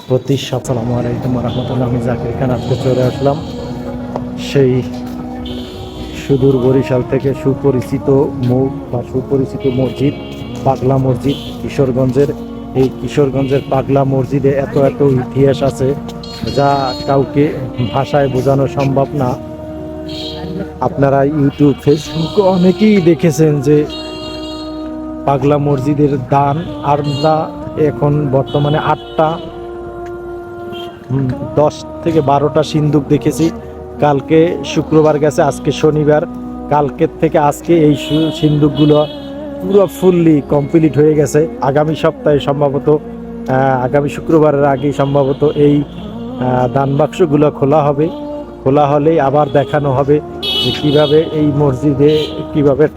প্রতি আসসালামু আলাইকুম রহমতুল্লাহ। আমি জাকির খান আজকে চলে আসলাম সেই সুদূর বরিশাল থেকে সুপরিচিত মুখ বা সুপরিচিত মসজিদ পাগলা মসজিদ কিশোরগঞ্জের। এই কিশোরগঞ্জের পাগলা মসজিদে এত এত ইতিহাস আছে যা কাউকে ভাষায় বোঝানো সম্ভব না। আপনারা ইউটিউব ফেসবুক অনেকেই দেখেছেন যে পাগলা মসজিদের দান। আমরা এখন বর্তমানে 8টা 10 থেকে 12টা সিন্দুক দেখেছি। কালকে শুক্রবার গেছে, আজকে শনিবার, কালকের থেকে আজকে এই সিন্দুকগুলো পুরো ফুললি কমপ্লিট হয়ে গেছে। আগামী সপ্তাহে সম্ভবত আগামী শুক্রবারের আগেই সম্ভবত এই দান বাক্সগুলো খোলা হবে। খোলা হলেই আবার দেখানো হবে যে কীভাবে এই মসজিদে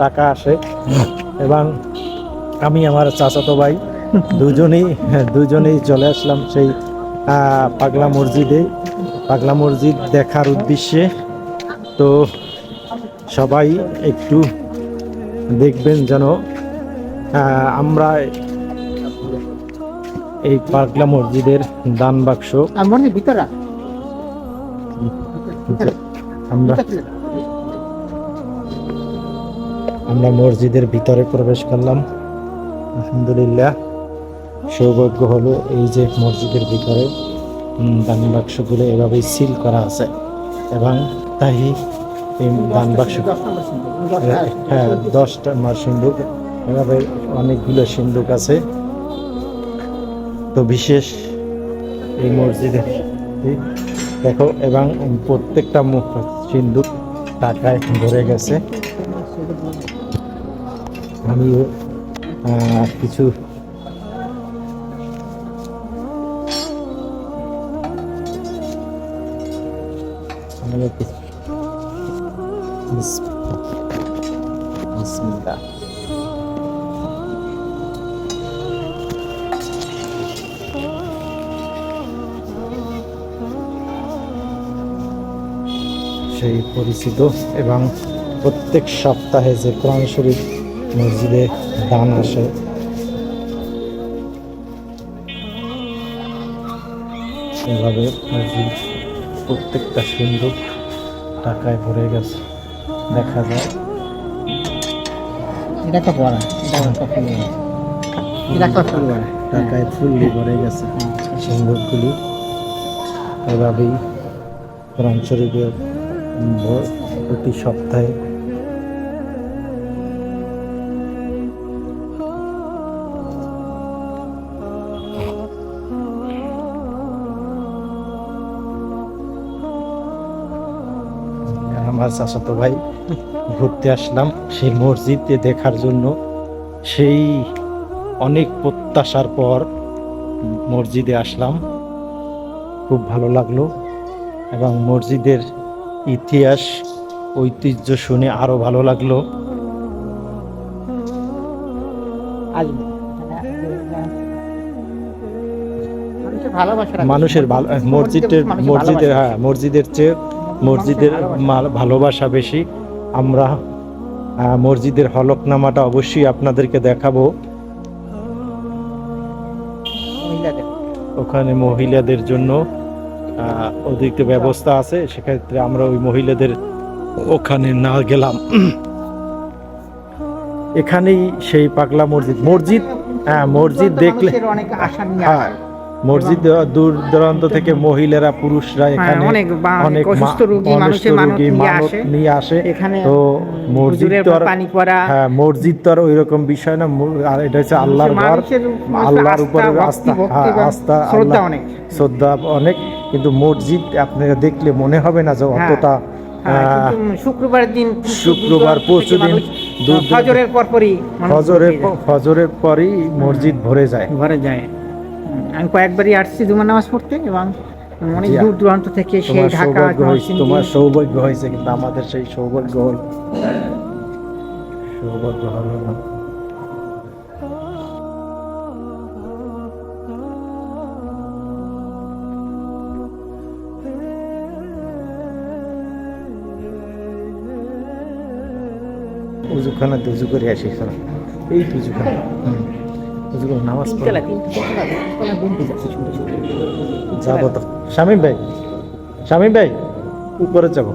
টাকা আসে। এবং আমি আমার চাচাতো ভাই দুজনেই চলে আসলাম সেই পাগলা মসজিদে, পাগলা মসজিদ দেখার উদ্দেশ্যে। তো সবাই একটু দেখবেন যেন আমরা এই পাগলা মসজিদের দান বাক্স আমরা মসজিদের ভিতরে প্রবেশ করলাম। আলহামদুলিল্লাহ, সৌভাগ্য হলো এই যে মসজিদের ভিতরে দান বাক্সগুলো এভাবেই সিল করা আছে এবং তাই এই দান বাক্স 10টা সিন্দুক, এভাবে অনেকগুলো সিন্দুক আছে। তো বিশেষ এই মসজিদে দেখো, এবং প্রত্যেকটা সিন্দুক টাকায় ভরে গেছে। আমিও কিছু বিসমিল্লাহ। সেই পরিচিত এবং প্রত্যেক সপ্তাহে যে কোরআন শরীফ মসজিদে দান আসে, এভাবে মসজিদ প্রত্যেকটা সিন্দুক টাকায় ভরে গেছে। দেখা যায় টাকায় ফুললি ভরে গেছে সিন্দুকগুলি। এভাবেই কোরআন শরীফের প্রতি সপ্তাহে আমার চাচাতো ভাই ঘুরতে আসলাম সেই মসজিদে দেখার জন্য। সেই অনেক প্রত্যাশার পর মসজিদে আসলাম, খুব ভালো লাগলো এবং মসজিদের ইতিহাস ঐতিহ্য শুনে আরো ভালো লাগলো। মানুষের মসজিদের চেয়ে মসজিদের ভালোবাসা বেশি। আমরা মসজিদের হলফনামাটা অবশ্যই আপনাদেরকে দেখাবো। ওখানে মহিলাদের জন্য অতিরিক্ত ব্যবস্থা আছে, সেক্ষেত্রে আমরা ওই মহিলাদের ওখানে না গেলাম। এখানেই সেই পাগলা মসজিদ দেখলে মসজিদ দূর দূরান্ত থেকে মহিলারা পুরুষরা এখানে অনেক অসুস্থ রোগী মানত নিয়ে আসে। তো মসজিদ তো আর ওই রকম বিষয় না, আর এটা হচ্ছে আল্লাহর ঘর, আল্লাহর উপরে আস্থা শ্রদ্ধা অনেক। কিন্তু মসজিদ আপনারা দেখলে মনে হবে না যে অতটা। শুক্রবার পরশুদিন ফজরের পরই মসজিদ ভরে যায়। আমি কয়েকবারই আসছি জুমার নামাজ পড়তে এবং অনেক দূর দূরান্ত থেকে সেই ঢাকা। তোমার সৌভাগ্য হয়েছে, কিন্তু আমাদের সেই সৌভাগ্য হলো না। উজুখানা উজু করে আসি, এই উজুখানা নামাজ পড়া। যাবো তো। শামীম ভাই, শামীম ভাই, উপরে যাবো।